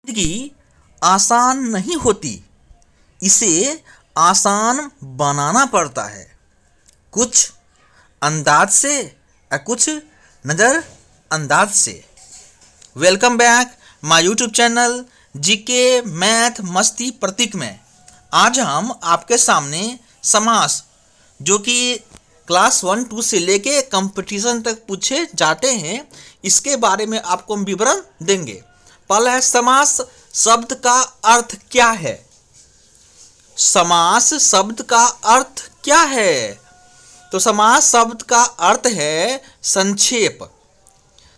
जिंदगी आसान नहीं होती, इसे आसान बनाना पड़ता है। कुछ अंदाज से या कुछ नज़र अंदाज से। Welcome back my YouTube channel GK math मस्ती प्रतीक में। आज हम आपके सामने समास जो कि क्लास 1-2 से लेके कंपटीशन तक पूछे जाते हैं, इसके बारे में आपको हम विवरण देंगे। पहला है समास शब्द का अर्थ क्या है। समास शब्द का अर्थ क्या है? तो समास शब्द का अर्थ है संक्षेप।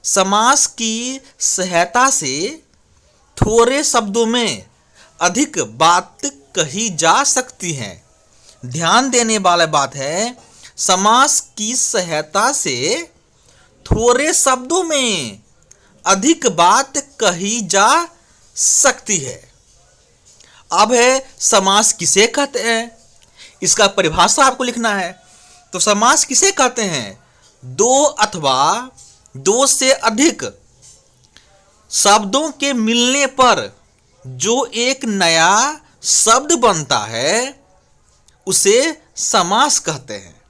समास की सहायता से थोड़े शब्दों में अधिक बात कही जा सकती है। ध्यान देने वाला बात है, समास की सहायता से थोड़े शब्दों में अधिक बात कही जा सकती है। अब है समास किसे कहते हैं, इसका परिभाषा आपको लिखना है। तो समास किसे कहते हैं? दो अथवा दो से अधिक शब्दों के मिलने पर जो एक नया शब्द बनता है उसे समास कहते हैं।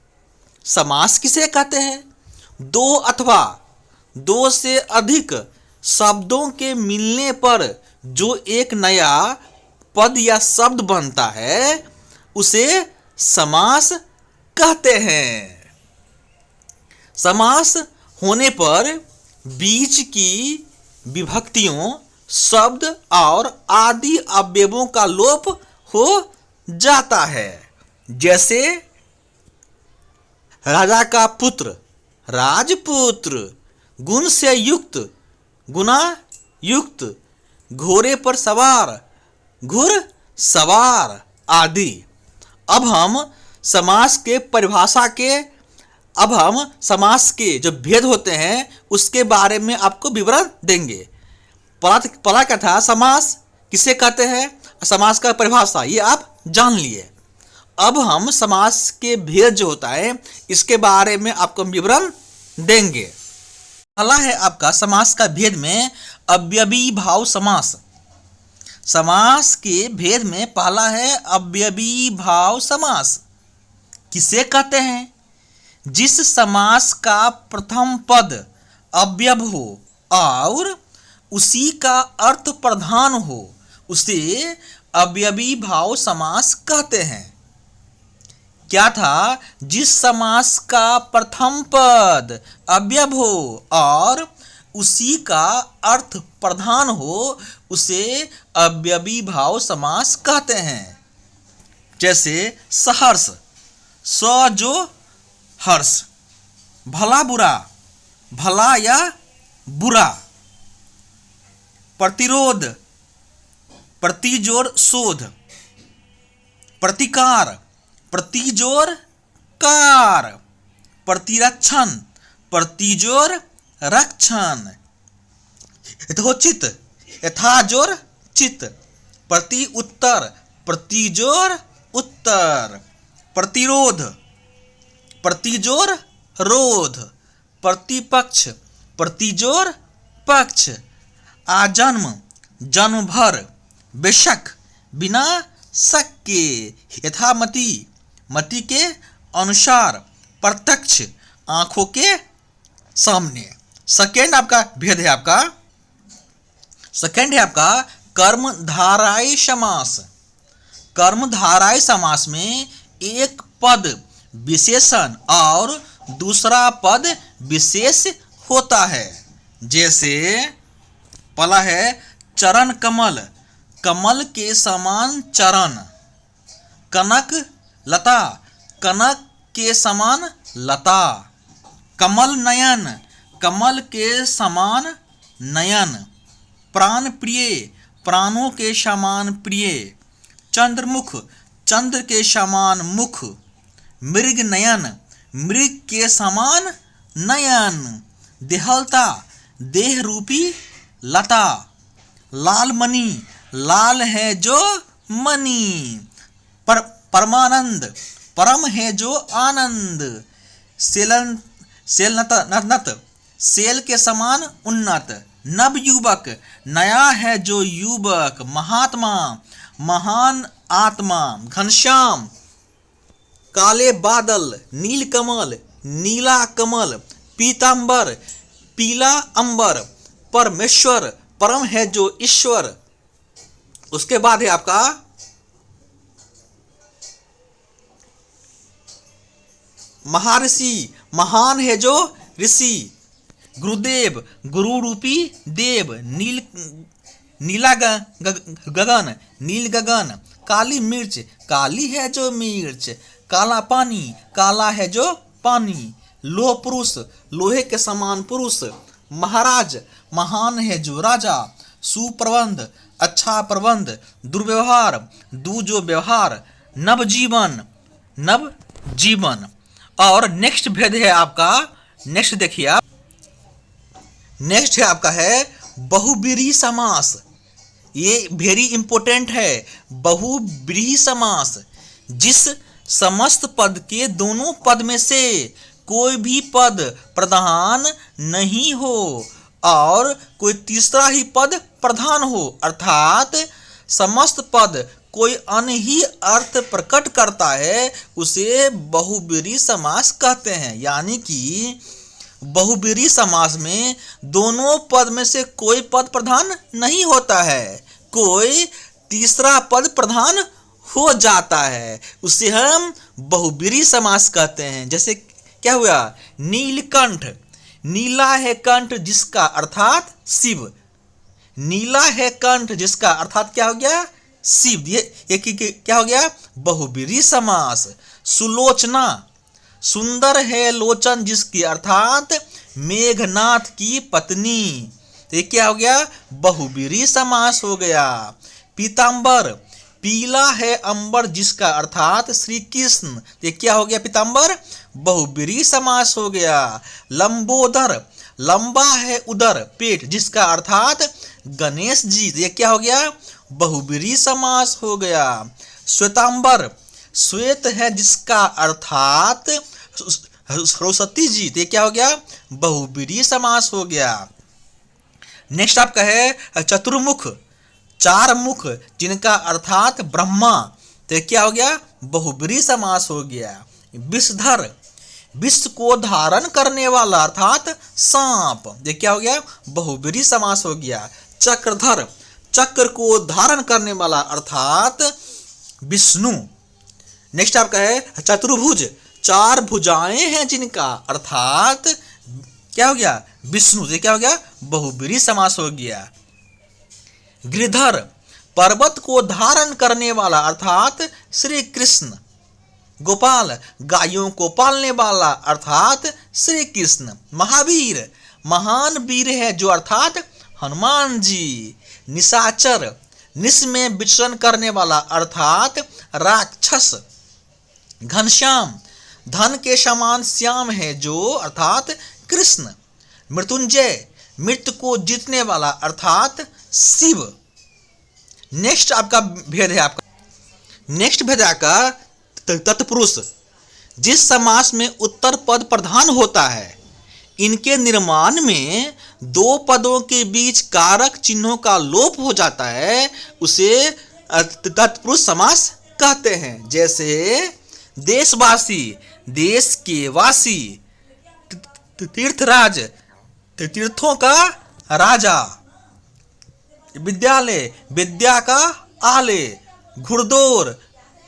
समास किसे कहते हैं? दो अथवा दो से अधिक शब्दों के मिलने पर जो एक नया पद या शब्द बनता है उसे समास कहते हैं। समास होने पर बीच की विभक्तियों, शब्द और आदि अवयवों का लोप हो जाता है। जैसे राजा का पुत्र राजपुत्र, गुण से युक्त गुना युक्त, घोड़े पर सवार घुड़ सवार आदि। अब हम समास के जो भेद होते हैं उसके बारे में आपको विवरण देंगे। पहला क्या था, समास किसे कहते हैं, समास का परिभाषा ये आप जान लिए। अब हम समास के भेद जो होता है इसके बारे में आपको विवरण देंगे। पहला है आपका समास का भेद में अव्ययी भाव समास। समास के भेद में पहला है अव्ययी भाव समास। किसे कहते हैं? जिस समास का प्रथम पद अव्यय हो और उसी का अर्थ प्रधान हो उसे अव्ययी भाव समास कहते हैं। क्या था? जिस समास का प्रथम पद अव्यय हो और उसी का अर्थ प्रधान हो उसे अव्ययी भाव समास कहते हैं। जैसे सहर्ष, स जो हर्ष, भला बुरा, भला या बुरा, प्रतिरोध, प्रतिजोर शोध, प्रतिकार, प्रतिजोर कार, प्रतिरक्षण, प्रतिजोर रक्षण, यथोचित, यथाजोर चित, प्रति उत्तर, प्रतिजोर उत्तर, प्रतिरोध, प्रतिजोर रोध, प्रतिपक्ष, प्रतिजोर पक्ष, आजन्म, जन्म भर, बेशक, बिना शक के, यथामति, मति के अनुसार, प्रत्यक्ष, आंखों के सामने। सेकेंड आपका भेद है आपका कर्मधारय समास। कर्मधारय समास में एक पद विशेषण और दूसरा पद विशेष होता है। जैसे पहला है चरण कमल, कमल के समान चरण, कनक लता, कनक के समान लता, कमल नयन, कमल के समान नयन, प्राण प्रिय, प्राणों के समान प्रिय, चंद्रमुख, चंद्र के समान मुख, मृग नयन, मृग के समान नयन, देहलता, देह रूपी लता, लाल मणि, लाल है जो मणि, परमानंद, परम है जो आनंद, सेल नत, सेल के समान उन्नत, नवयुवक, नया है जो युवक। महात्मा, महान आत्मा। घनश्याम, काले बादल। नीलकमल, नीला कमल। पीतांबर, पीला अंबर। परमेश्वर, परम है जो ईश्वर। उसके बाद है आपका महर्षि, महान है जो ऋषि। गुरुदेव, गुरु रूपी देव। नीला गगन, नील गगन। काली मिर्च, काली है जो मिर्च। काला पानी, काला है जो पानी। लोह पुरुष, लोहे के समान पुरुष। महाराज, महान है जो राजा। सुप्रबंध, अच्छा प्रबंध। दुर्व्यवहार, जो व्यवहार। नवजीवन, नव जीवन। और नेक्स्ट भेद है आपका, नेक्स्ट देखिए आप, नेक्स्ट है आपका है बहुब्रीहि समास। ये वेरी इंपॉर्टेंट है। बहुब्रीहि समास, जिस समस्त पद के दोनों पद में से कोई भी पद प्रधान नहीं हो और कोई तीसरा ही पद प्रधान हो, अर्थात समस्त पद कोई अन्य ही अर्थ प्रकट करता है, उसे बहुब्रीहि समास कहते हैं। यानी कि बहुब्रीहि समास में दोनों पद में से कोई पद प्रधान नहीं होता है, कोई तीसरा पद प्रधान हो जाता है, उसे हम बहुब्रीहि समास कहते हैं। जैसे क्या हुआ, नीलकंठ, नीला है कंठ जिसका अर्थात शिव। नीला है कंठ जिसका अर्थात क्या हो गया, शिव। ये क्या हो गया, बहुब्रीहि समास। सुलोचना, सुंदर है लोचन जिसकी अर्थात मेघनाथ की पत्नी। तो ये क्या हो गया, बहुब्रीहि समास हो गया। पीतांबर, पीला है अंबर जिसका अर्थात श्री कृष्ण। ये क्या हो गया, पीतांबर, बहुब्रीहि समास हो गया। लंबोदर, लंबा है उदर पेट जिसका अर्थात गणेश जी। ये क्या हो गया, बहुब्रीहि समास हो गया। श्वेतांबर, श्वेत है जिसका अर्थात सरस्वती जी। ये क्या हो गया, बहुब्रीहि समास हो गया। नेक्स्ट आपका है चतुर्मुख, चार मुख जिनका अर्थात ब्रह्मा। तो क्या हो गया, बहुब्रीहि समास हो गया। विषधर, विष को धारण करने वाला अर्थात सांप। ये क्या हो गया, बहुब्रीहि समास हो गया। चक्रधर, चक्र को धारण करने वाला अर्थात विष्णु। नेक्स्ट आपका है चतुर्भुज, चार भुजाएं हैं जिनका अर्थात क्या हो गया, विष्णु। ये क्या हो गया, बहुब्रीहि समास हो गया। गिरधर, पर्वत को धारण करने वाला अर्थात श्री कृष्ण। गोपाल, गायों को पालने वाला अर्थात श्री कृष्ण। महावीर, महान वीर है जो अर्थात हनुमान जी। निशाचर, निश में विचरण करने वाला अर्थात राक्षस। घनश्याम, धन के समान श्याम है जो अर्थात कृष्ण। मृत्युंजय, मृत्यु को जीतने वाला अर्थात शिव। नेक्स्ट आपका भेद है नेक्स्ट भेद है आपका तत्पुरुष। जिस समास में उत्तर पद प्रधान होता है, इनके निर्माण में दो पदों के बीच कारक चिन्हों का लोप हो जाता है, उसे तत्पुरुष समास कहते हैं। जैसे देशवासी, देश के वासी। तीर्थराज, तीर्थों का राजा। विद्यालय, विद्या का आलय। घुड़दौर,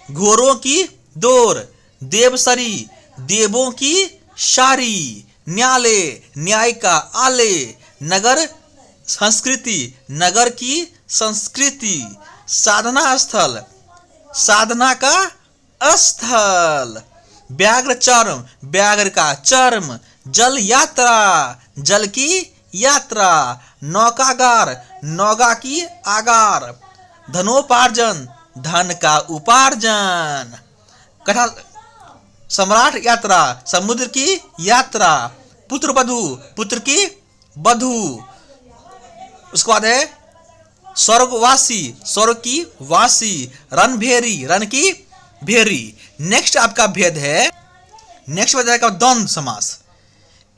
घोड़ों की दौड़। देवसरी, देवों की सारी। न्यायालय, न्याय का आलय। नगर, संस्कृति, नगर की संस्कृति। साधना स्थल, साधना का स्थल। व्याघ्र चर्म, व्याघ्र का चर्म। जल यात्रा, जल की यात्रा। नौकागार, नौका की आगार। धनोपार्जन, धन का उपार्जन। कथा सम्राट यात्रा, समुद्र की यात्रा। पुत्र वधू, पुत्र की वधू। उसके बाद है स्वर्गवासी, स्वर्ग की वासी। रणभेरी, रण की भेरी। नेक्स्ट आपका भेद है, नेक्स्ट भेद है द्वंद्व समास।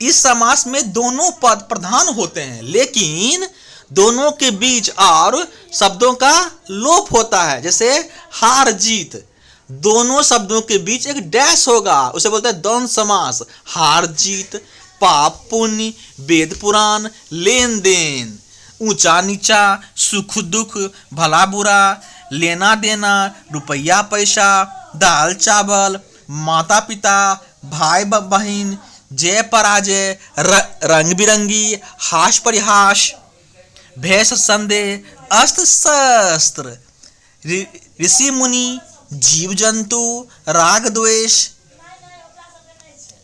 इस समास में दोनों पद प्रधान होते हैं, लेकिन दोनों के बीच और शब्दों का लोप होता है। जैसे हार जीत, दोनों शब्दों के बीच एक डैश होगा, उसे बोलते हैं द्वंद्व समास। हार जीत, पाप पुण्य, वेद पुराण, लेन देन, ऊंचा नीचा, सुख दुख, भला बुरा, लेना देना, रुपया पैसा, दाल चावल, माता पिता, भाई बहन, जय पराजय, रंग बिरंगी, हास परिहास, भेष संदेह, अस्त्र शस्त्र, ऋषि मुनि, जीव जंतु, राग द्वेष,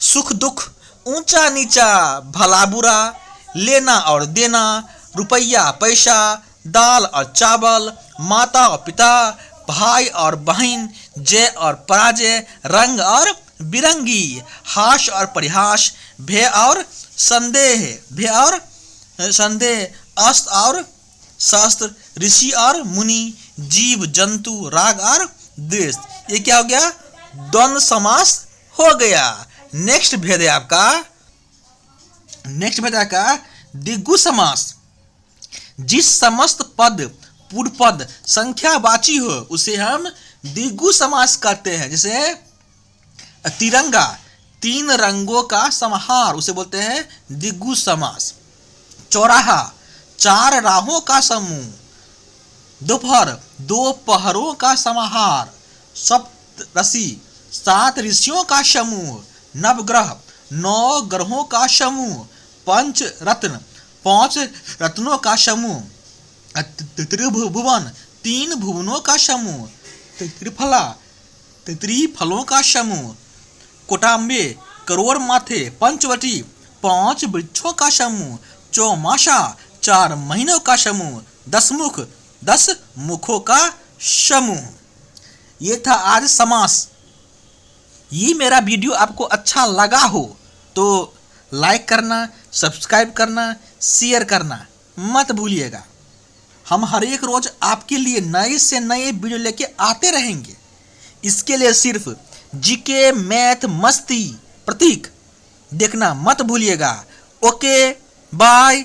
सुख दुख, ऊंचा नीचा, भला बुरा, लेना और देना, रुपया पैसा, दाल और चावल, माता और पिता, भाई और बहन, जय और पराजय, रंग और बिरंगी, हास और परिहास, भय और संदेह, अस्त्र और शस्त्र, ऋषि और मुनि, जीव जंतु, राग और द्वेष। ये क्या हो गया? द्वंद्व समास हो गया। नेक्स्ट भेद है आपका द्विगु समास। जिस समस्त पद पूर्व पद संख्यावाची हो उसे हम द्विगु समास कहते हैं। जैसे तिरंगा, तीन रंगों का समाहार, उसे बोलते हैं द्विगु समास। चौराहा, चार राहों का समूह। दोपहर, दो पहरों का समाहार। सप्तऋषि, सात ऋषियों का समूह। नवग्रह, नौ ग्रहों का समूह। पंच रत्न, पांच रत्नों का समूह। त्रिभुवन, तीन भुवनों का समूह। त्रिफला, त्रिफलों का समूह। कोटाम्बे, करोड़ माथे। पंचवटी, पांच वृक्षों का समूह। चौमासा, चार महीनों का समूह। दसमुख, 10 मुखों का समूह। ये था आज समास। ये मेरा वीडियो आपको अच्छा लगा हो तो लाइक करना, सब्सक्राइब करना, शेयर करना मत भूलिएगा। हम हर एक रोज आपके लिए नए से नए वीडियो लेके आते रहेंगे। इसके लिए सिर्फ जीके, मैथ, मस्ती, प्रतीक देखना मत भूलिएगा। Okay, bye.